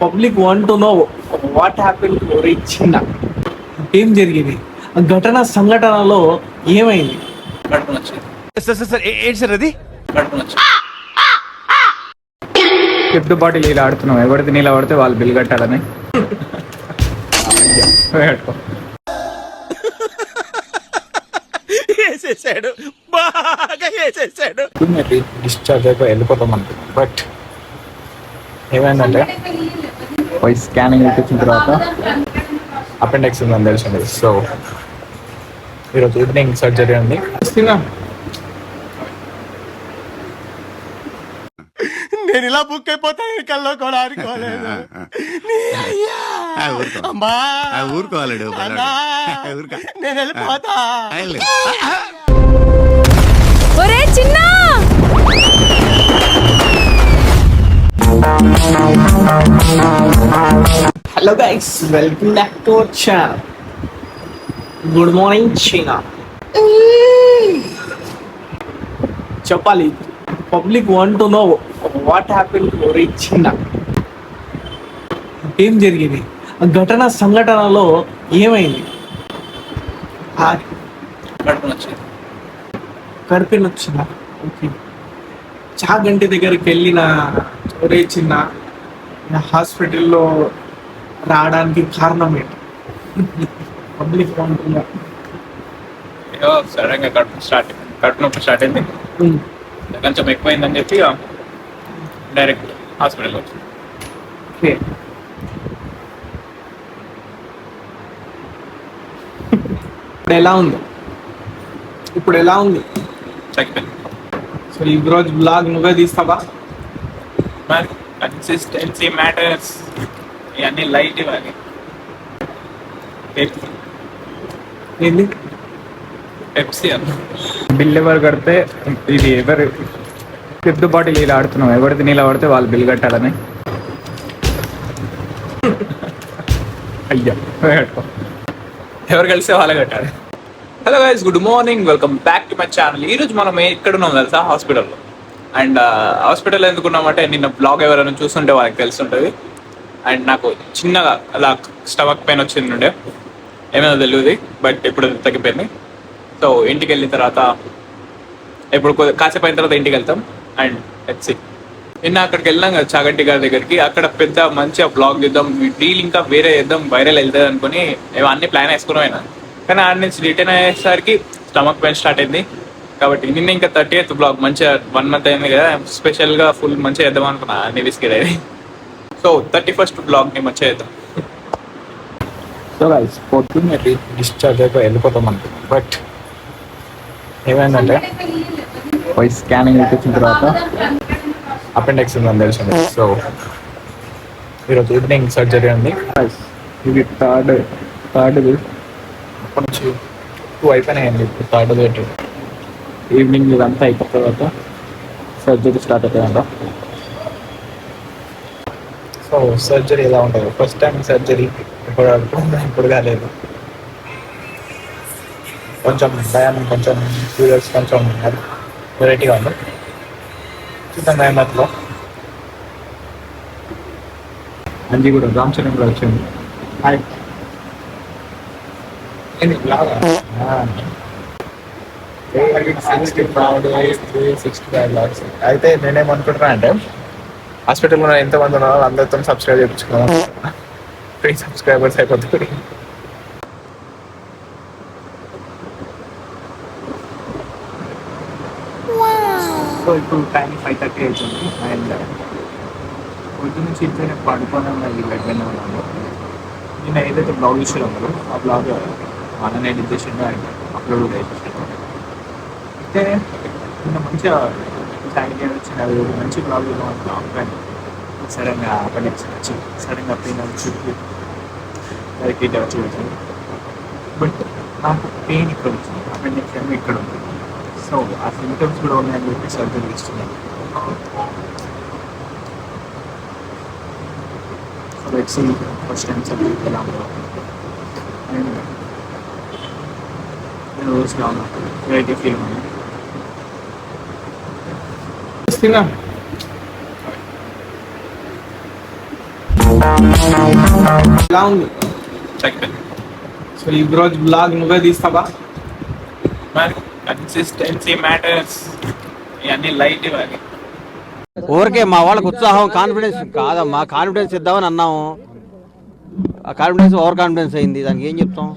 Public want to know what happen to Chinna. ఏం జరిగింది ఆ ఘటన సంఘటనలో ఏమైంది? కడుపు నొచ్చింది. సార్ సార్ సార్ ఏంటి సార్ అది? కడుపు నొచ్చింది. పెద్ద బాటిల్ ఇలా ఆడుతున్నాం, ఎవరిది నీళ్ళు పడితే వాళ్ళు బిల్ కట్టాలని. వేసేసాడు, బాగా వేసేసాడు. డిశ్చార్జ్ అయిపోయి వెళ్ళిపోతాం అనుకున్నాం, బట్ ఏమైందంటే పోయి స్కానింగ్ ఇప్పించిన తర్వాత అపెండిక్స్ ఉందని తెలిసింది. సో ఈరోజు ఈవినింగ్ సర్జరీ ఉంది. నేను ఇలా బుక్ అయిపోతాను కల్లో కూడా అనుకోలేదు. ఊరుకోవాలడు నేను వెళ్ళిపోతా. ఒరే Chinna, hello guys, welcome back to our channel. Good morning China. చెప్పాలి, public want to know what happen to Chinna. ఏం జరిగింది ఆ ఘటన సంఘటనలో ఏమైంది? కడుపు నొచ్చింది. కడుపు నొచ్చిందా? ఓకే. చాగంటి దగ్గరికి వెళ్ళిన ఒరే చిన్న, హాస్పిటల్లో రావడానికి కారణం ఏంటి? Public want to no. ఏదో సడన్గా కడుపు నొప్పి స్టార్ట్ అయింది. కొంచెం ఎక్కువైందని చెప్పి డైరెక్ట్ హాస్పిటల్కి వచ్చింది. ఓకే. ఇప్పుడు ఎలా ఉంది? తగ్గిపోయింది. సో ఈ రోజు బ్లాగ్ నువ్వే తీస్తావా? మరి కన్సిస్టెన్సీ మ్యాటర్స్. ఇవన్నీ లైట్ ఇవ్వాలి. ఏంది పెప్సీ అన్న. బిల్ ఎవరు కడితే ఇది ఎవరు పెద్ద బాటిల్ ఇలా ఆడుతున్నాం, ఎవరిది నీళ్ళు పడితే వాళ్ళు బిల్ కట్టాలని. అయ్యా ఎవరు కలిస్తే వాళ్ళే కట్టాలి. Hello guys, good morning, welcome back to my channel. ఈరోజు మనం ఎక్కడున్నాం తెలుసా? హాస్పిటల్లో. అండ్ హాస్పిటల్లో ఎందుకున్నామంటే నిన్న బ్లాగ్ ఎవరైనా చూస్తుంటే వాళ్ళకి తెలుస్తుంటుంది. అండ్ నాకు చిన్నగా అలా స్టమక్ పెయిన్ వచ్చింది, ఏమైనా తెలియదు, బట్ ఇప్పుడు తగ్గిపోయింది. సో ఇంటికి వెళ్ళిన తర్వాత ఇప్పుడు కాసేపు అయిన తర్వాత ఇంటికి వెళ్తాం. And let's see. నిన్న అక్కడికి వెళ్ళాం కదా చాగంటి గారి దగ్గరికి. అక్కడ పెద్ద మంచిగా బ్లాగ్ చేద్దాం, డీల్ ఇంకా వేరే చేద్దాం, వైరల్ వెళ్తుంది అనుకుని అన్ని ప్లాన్ వేసుకున్నాం. కానీ ఆడ నుంచి రిటర్న్ అయ్యేసరికి స్టమక్ పెయిన్ స్టార్ట్ అయింది. కాబట్టి నిన్న ఇంకా 30th బ్లాగ్ మంచిగా 1 month అయింది కదా, స్పెషల్గా ఫుల్ మంచిగా చేద్దాం అనుకున్నా, అన్ని విసికి అయ్యి. సో 31st బ్లాగ్ని మంచిగా చేద్దాం. సో గైస్, పొద్దున్నే డిశ్చార్జ్ అయిపోయి వెళ్ళిపోతాం అనుకున్నాం, బట్ ఏమైందంటే పోయి స్కానింగ్ ఇప్పించిన తర్వాత అపెండిక్స్ ఉందని తెలిసింది. సో ఈరోజు ఈవినింగ్ సర్జరీ ఉంది. ఇది థర్డ్ అప్పటి నుంచి 2 అయిపోయినాయండి. ఇప్పుడు థర్డ్ డేట్. ఈవినింగ్ ఇదంతా అయిపోయిన తర్వాత సర్జరీ స్టార్ట్ అవుతుందంట. సో సర్జరీ ఎలా ఉంటుంది? ఫస్ట్ టైం సర్జరీ, ఇప్పుడు కాలేదు. కొంచెం భయం, కొంచెం క్యూరియస్, కొంచెం వెరైటీగా ఉంది. చూద్దాం భయంలో. అంజీ కూడా రామచరణ్ కూడా వచ్చింది. హాయ్. అయితే నేనేమనుకుంటున్నా అంటే హాస్పిటల్లో ఎంతమంది ఉన్నారో అందరితో సబ్స్క్రైబ్ చేయించుకున్నాం. ఫ్రీ సబ్స్క్రైబర్స్ అయిపోతుంది. సో ఇప్పుడు టైం 5:30 అవుతుంది. అండ్ పొద్దు నుంచి ఇద్దరు పడుకోవడం వెళ్ళిపోయినా ఉన్నాను. నేను ఏదైతే బ్లాగ్ ఇచ్చాను ఉన్నారో ఆ బ్లాగ్ ఆన్లైన్ ఎడిట్ చేసిందో అండ్ అప్లోడ్ కూడా చేసాను. అయితే నిన్న మంచిగా సాయంత్రం వచ్చిన మంచి బ్లాగ్ అనుకున్నాను. సడన్గా అపెండిక్స్ వచ్చి సడన్గా పెయిన్ చుట్టూ దానికి వచ్చి, బట్ నాకు పెయిన్ ఇక్కడ వచ్చింది, అపెండిక్స్ ఏమో ఇక్కడ ఉంది. సో ఆ సింటమ్స్ కూడా ఉన్నాయని చెప్పి సర్జరీ ఇస్తున్నాను. So let's see first time surgery ఎలా ఉందో. అండ్ నేను రోజుగా ఉన్నాను, వెరైటీ ఫీల్ ఉంది. ఇలా ఉంది. తగ్గిపోయింది. సో ఈ రోజు బ్లాగ్ నువ్వే తీస్తావా? మరి కన్సిస్టెన్సీ మ్యాటర్స్, ఇవన్నీ లైట్ ఇవ్వాలి. ఊరికే మా వాళ్ళకి ఉత్సాహం కాన్ఫిడెన్స్ కాదమ్మా, కాన్ఫిడెన్స్ ఇద్దామని అన్నాము. ఆ కాన్ఫిడెన్స్ ఓవర్ కాన్ఫిడెన్స్ అయింది, దానికి ఏం చెప్తాం?